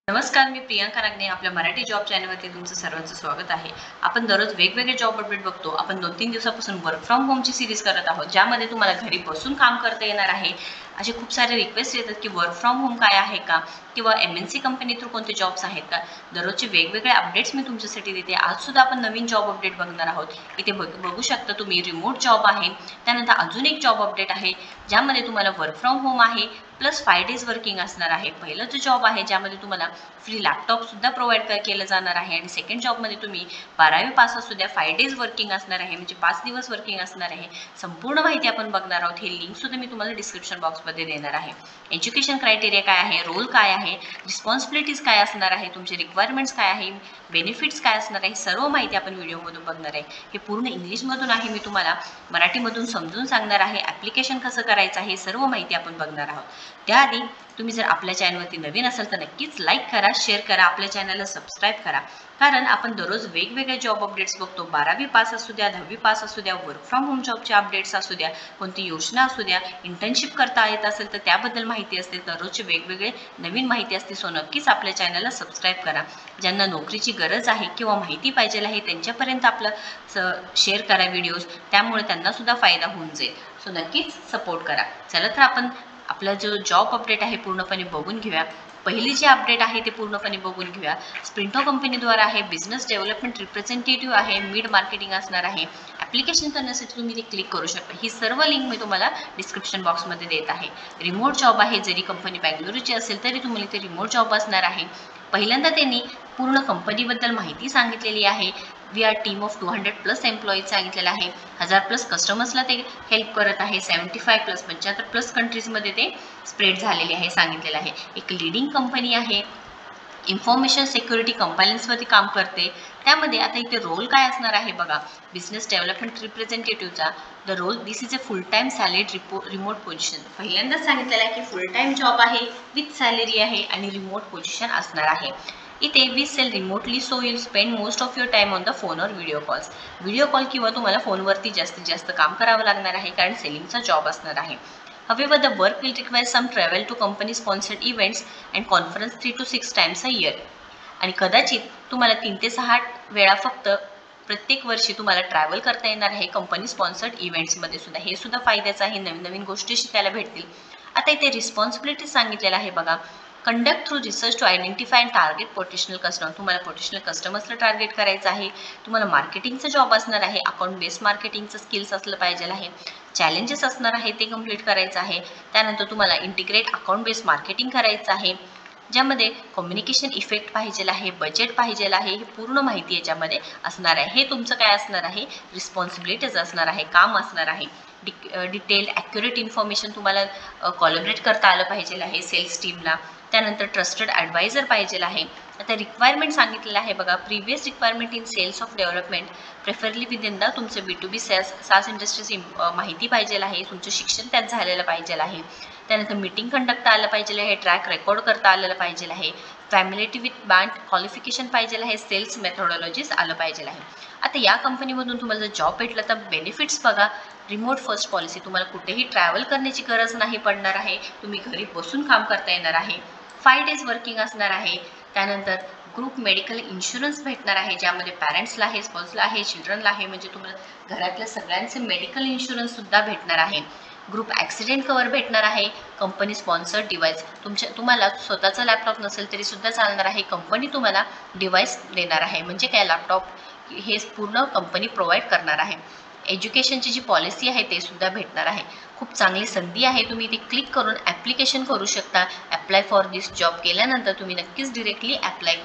नमस्कार, मी प्रियांका नागने आपल्या मराठी जॉब चॅनलवरती तुमचं सर्वांचं स्वागत आहे. आपण दररोज वेगवेगळे जॉब अपडेट बघतो. आपण 2-3 दिवसापासून वर्क फ्रॉम होमची सीरीज करत आहोत, ज्यामध्ये तुम्हाला घरी बसून काम करता येणार आहे. असे खूप सारे रिक्वेस्ट येतात की वर्क फ्रॉम होम काय आहे का, किंवा MNC कंपनी थ्रू कोणते जॉब्स आहेत का. दररोजचे वेगवेगळे अपडेट्स मी तुमच्यासाठी देते. आज सुद्धा आपण नवीन जॉब अपडेट बघणार आहोत. इथे बघू शकता तुम्ही रिमोट जॉब आहे. त्यानंतर अजून एक जॉब अपडेट आहे, ज्यामध्ये तुम्हाला वर्क फ्रॉम होम आहे प्लस 5 डेज वर्किंग असणार आहे. पहिलं जो जॉब आहे ज्यामध्ये तुम्हाला फ्री लॅपटॉप सुद्धा प्रोव्हाइड केलं जाणार आहे, आणि सेकंड जॉबमध्ये तुम्ही 12वी पास असू द्या, 5 डेज वर्किंग असणार आहे, म्हणजे 5 दिवस वर्किंग असणार आहे. संपूर्ण माहिती आपण बघणार आहोत. हे लिंक सुद्धा मी तुम्हाला डिस्क्रिप्शन बॉक्समध्ये देणार आहे. एज्युकेशन क्रायटेरिया काय आहे, रोल काय आहे, रिस्पॉन्सिबिलिटीज काय असणार आहे, तुमचे रिक्वायरमेंट्स काय आहे, बेनिफिट्स काय असणार आहे, सर्व माहिती आपण व्हिडिओमधून बघणार आहे. हे पूर्ण इंग्लिशमधून आहे, मी तुम्हाला मराठीमधून समजून सांगणार आहे. ॲप्लिकेशन कसं करायचं आहे, सर्व माहिती आपण बघणार आहोत. त्याआधी तुम्ही जर आपल्या चॅनलवरती नवीन असाल तर नक्कीच लाईक करा, शेअर करा, आपल्या चॅनलला सबस्क्राईब करा. कारण आपण दररोज वेगवेगळे जॉब अपडेट्स बघतो. 12वी पास असू द्या, 10वी पास असू द्या, वर्क फ्रॉम होम जॉबचे अपडेट्स असू द्या, कोणती योजना असू द्या, इंटर्नशिप करता येत असेल तर त्याबद्दल माहिती असते. दररोजचे वेगवेगळे नवीन माहिती असते. सो नक्कीच आपल्या चॅनलला सबस्क्राईब करा. ज्यांना नोकरीची गरज आहे किंवा माहिती पाहिजे आहे त्यांच्यापर्यंत आपलं शेअर करा व्हिडिओज, त्यामुळे त्यांना सुद्धा फायदा होऊन जाईल. सो नक्कीच सपोर्ट करा. चला तर आपण आपला जो जॉब अपडेट आहे पूर्णपणे बघून घेऊया. पहिली जी अपडेट आहे ते पूर्णपणे बघून घेऊया. स्प्रिंटो कंपनीद्वारा आहे. बिझनेस डेव्हलपमेंट रिप्रेझेंटेटिव्ह आहे. मिड मार्केटिंग असणार आहे. ॲप्लिकेशन करण्यासाठी तुम्ही ते क्लिक करू शकता. ही सर्व लिंक मी तुम्हाला डिस्क्रिप्शन बॉक्समध्ये देत आहे. रिमोट जॉब आहे. जरी कंपनी बँगलोरची असेल तरी तुम्हाला ते रिमोट जॉब असणार आहे. पहिल्यांदा त्यांनी पूर्ण कंपनीबद्दल माहिती सांगितलेली आहे. We are team of 200+ employees सांगितलेलं आहे. 1000+ कस्टमर्सला ते हेल्प करत आहे. 75+ कंट्रीजमध्ये ते स्प्रेड झालेले आहे सांगितलेलं आहे. एक लीडिंग कंपनी आहे. इन्फॉर्मेशन सिक्युरिटी कंप्लायन्सवरती काम करते. त्यामध्ये आता इथे रोल काय असणार आहे बघा. बिझनेस डेव्हलपमेंट रिप्रेझेंटेटिव्हचा the role, this is a full time salaried remote position. पहिल्यांदाच सांगितलेलं आहे की फुल टाईम जॉब आहे, विथ सॅलरी आहे, आणि रिमोट पोझिशन असणार आहे. इथे we sell remotely, so you spend most of your time on the phone और व्हिडिओ कॉल्स. व्हिडिओ कॉल किंवा तुम्हाला फोनवरती जास्तीत जास्त काम करावं लागणार आहे, कारण सेलिंगचा जॉब असणार आहे. However, the work will require some travel to company-sponsored events and conference 3 to 6 times a year. आणि कदाचित तुम्हाला 3 ते 6 वेळा फक्त प्रत्येक वर्षी तुम्हाला ट्रॅव्हल करता येणार आहे कंपनी स्पॉन्सर्ड इव्हेंट्समध्ये सुद्धा. हे सुद्धा फायद्याचं आहे. नवीन नवीन गोष्टी शिकायला भेटतील. आता इथे रिस्पॉन्सिबिलिटी सांगितलेलं आहे बघा. Conduct through research to identify and target potential customer. तुम्हाला पोटेन्शियल कस्टमर्सला टार्गेट करायचं आहे. तुम्हाला मार्केटिंगचं जॉब असणार आहे. अकाउंट बेस्ड मार्केटिंगचं स्किल्स असलं पाहिजे आहे. चॅलेंजेस असणार आहे ते कंप्लीट करायचं आहे. त्यानंतर तुम्हाला इंटिग्रेट अकाउंट बेस्ड मार्केटिंग करायचं आहे, ज्यामध्ये कम्युनिकेशन इफेक्ट पाहिजे आहे, बजेट पाहिजे आहे. ही पूर्ण माहिती याच्यामध्ये असणार आहे. हे तुमचं काय असणार आहे, रिस्पॉन्सिबिलिटीज असणार आहे, काम असणार आहे. डिटेल्ड ॲक्युरेट इन्फॉर्मेशन तुम्हाला कॉलॅबरेट करता आलं पाहिजे आहे सेल्स टीमला. त्यानंतर ट्रस्टेड ॲडवायझर पाहिजे आहे. आता रिक्वायरमेंट सांगितलेलं आहे बघा. Previous requirement in sales of development, preferably within the तुमचं B2B सास इंडस्ट्रीज माहिती पाहिजे आहे. तुमचं शिक्षण त्यात झालेलं पाहिजे आहे. त्यानंतर मीटिंग कंडक्ट आलं पाहिजे आहे. ट्रॅक रेकॉर्ड करता आलेलं पाहिजे आहे. फॅमिलिटी विथ बँड क्वालिफिकेशन पाहिजे आहे. सेल्स मेथोडॉलॉजीज आलं पाहिजे आहे. आता या कंपनीमधून तुम्हाला जर जॉब भेटला तर बेनिफिट्स बघा. रिमोट फर्स्ट पॉलिसी, तुम्हाला कुठेही ट्रॅव्हल करण्याची गरज नाही पडणार आहे. तुम्ही घरी बसून काम करता येणार आहे. 5 डेज वर्किंग असणार आहे. त्यानंतर ग्रुप मेडिकल इन्शुरन्स भेटणार आहे, ज्यामध्ये पॅरेंट्सला आहे, स्पाउसला आहे, चिल्ड्रनला आहे, म्हणजे तुम्हाला घरातल्या सगळ्यांचे मेडिकल इन्शुरन्ससुद्धा भेटणार आहे. ग्रुप ॲक्सिडेंट कवर भेटणार आहे. कंपनी स्पॉन्सर्ड डिव्हाइस, तुम्हाला स्वतःचा लॅपटॉप नसेल तरी सुद्धा चालणार आहे. कंपनी तुम्हाला डिव्हाइस देणार आहे, म्हणजे काय लॅपटॉप हे पूर्ण कंपनी प्रोव्हाइड करणार आहे. एज्युकेशनची जी पॉलिसी आहे ते सुद्धा भेटणार आहे. खूप चांगली संधी आहे. तुम्ही ती क्लिक करून ॲप्लिकेशन करू शकता. ॲप्लाय फॉर दिस जॉब केल्यानंतर तुम्ही नक्कीच डिरेक्टली ॲप्लाय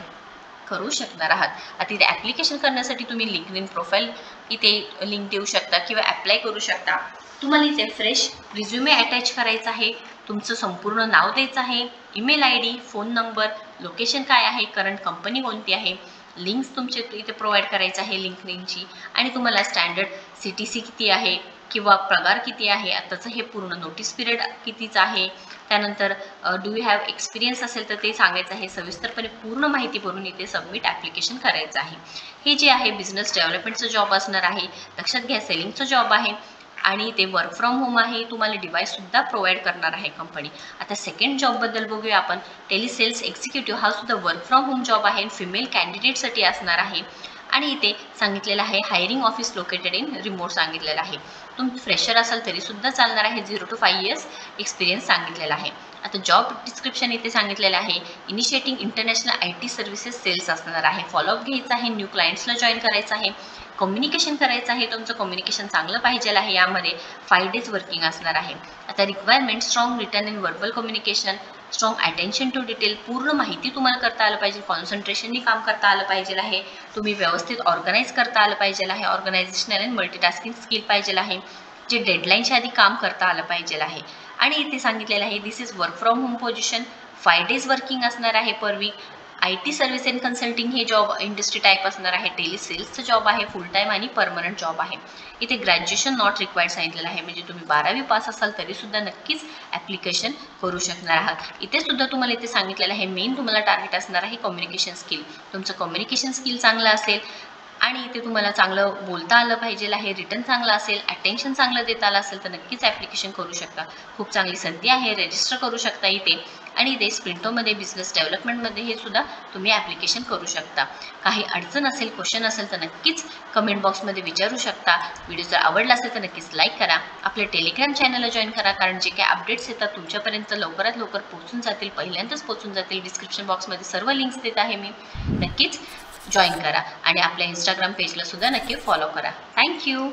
करू शकणार आहात. आता इथे ॲप्लिकेशन करण्यासाठी तुम्ही लिंक्डइन प्रोफाईल इथे लिंक देऊ शकता किंवा ॲप्लाय करू शकता. तुम्हाला इथे फ्रेश रिझ्युमे अटॅच करायचं आहे. तुमचं संपूर्ण नाव द्यायचं आहे, email ID, phone number, location काय आहे, करंट कंपनी कोणती आहे, लिंक्स तुमचे इथे प्रोव्हाइड करायचं आहे लिंक्डइनची, आणि तुम्हाला स्टँडर्ड CTC किती आहे किंवा पगार किती आहे, आताचं हे पूर्ण नोटीस पिरियड कितीचं आहे, त्यानंतर डू यू हॅव एक्सपिरियन्स असेल तर ते सांगायचं आहे. सविस्तरपणे पूर्ण माहिती भरून इथे सबमिट ॲप्लिकेशन करायचं आहे. हे जे आहे बिझनेस डेव्हलपमेंटचं जॉब असणार आहे. लक्षात घ्या, सेलिंगचं जॉब आहे. आणि ते वर्क फ्रॉम होम आहे, तुम्हाला डिव्हाइससुद्धा प्रोव्हाइड करणार आहे कंपनी. आता सेकंड जॉबबद्दल बघूया आपण. टेलिसेल्स एक्झिक्युटिव्ह हा सुद्धा वर्क फ्रॉम होम जॉब आहे, फिमेल कॅन्डिडेटसाठी असणार आहे. आणि इथे सांगितलेलं आहे hiring office located in remote सांगितलेलं आहे. तुम्ही फ्रेशर असाल तरीसुद्धा चालणार आहे. 0 to 5 years एक्सपिरियन्स सांगितलेला आहे. आता जॉब डिस्क्रिप्शन इथे सांगितलेलं आहे. Initiating international IT services sales असणार आहे. फॉलोअप घ्यायचं आहे, न्यू क्लायंट्सला जॉईन करायचं आहे, कम्युनिकेशन करायचं आहे. तुमचं कम्युनिकेशन चांगलं पाहिजे आहे. यामध्ये 5 days वर्किंग असणार आहे. आता requirement strong written in verbal communication, strong attention to detail, पूर्ण माहिती तुम्हाला करता आलं पाहिजे, कॉन्सन्ट्रेशननी काम करता आलं पाहिजे आहे, तुम्ही व्यवस्थित ऑर्गनाईज करता आलं पाहिजे आहे, ऑर्गनायझेशनल अँड मल्टीटास्किंग स्किल पाहिजे आहे, जे डेडलाईनच्या आधी काम करता आलं पाहिजे आहे. आणि इथे सांगितलेलं आहे this is work from home position, 5 days working असणार आहे per week. IT service and consulting हे जॉब इंडस्ट्री टाईप असणार आहे. टेलिसेल्सचं जॉब आहे, फुल टाईम आणि परमनंट जॉब आहे. इथे ग्रॅज्युएशन नॉट रिक्वायर्ड सांगितलेलं आहे, म्हणजे तुम्ही 12वी पास असाल तरीसुद्धा नक्कीच ॲप्लिकेशन करू शकणार आहात. इथे सुद्धा तुम्हाला इथे सांगितलेलं आहे मेन तुम्हाला टार्गेट असणार आहे कम्युनिकेशन स्किल. तुमचं कम्युनिकेशन स्किल चांगलं असेल आणि इथे तुम्हाला चांगलं बोलता आलं पाहिजे आहे, रिटर्न चांगलं असेल, अटेन्शन चांगलं देता आलं असेल तर नक्कीच ॲप्लिकेशन करू शकता. खूप चांगली संधी आहे, रजिस्टर करू शकता इथे. आणि इथे स्प्रिंटोमध्ये बिझनेस डेव्हलपमेंटमध्ये हे सुद्धा तुम्ही ॲप्लिकेशन करू शकता. काही अडचण असेल, क्वेश्चन असेल तर नक्कीच कमेंट बॉक्समध्ये विचारू शकता. व्हिडिओ जर आवडला असेल तर नक्कीच लाईक करा, आपल्या टेलिग्राम चॅनलला जॉईन करा, कारण जे काही अपडेट्स येतात तुमच्यापर्यंत लवकरात लवकर पोहोचून जातील, पहिल्यांदाच पोहोचून जातील. डिस्क्रिप्शन बॉक्समध्ये सर्व लिंक्स देत आहे मी, नक्कीच जॉईन करा आणि आपल्या इंस्टाग्राम पेजला सुद्धा नक्की फॉलो करा. थँक्यू.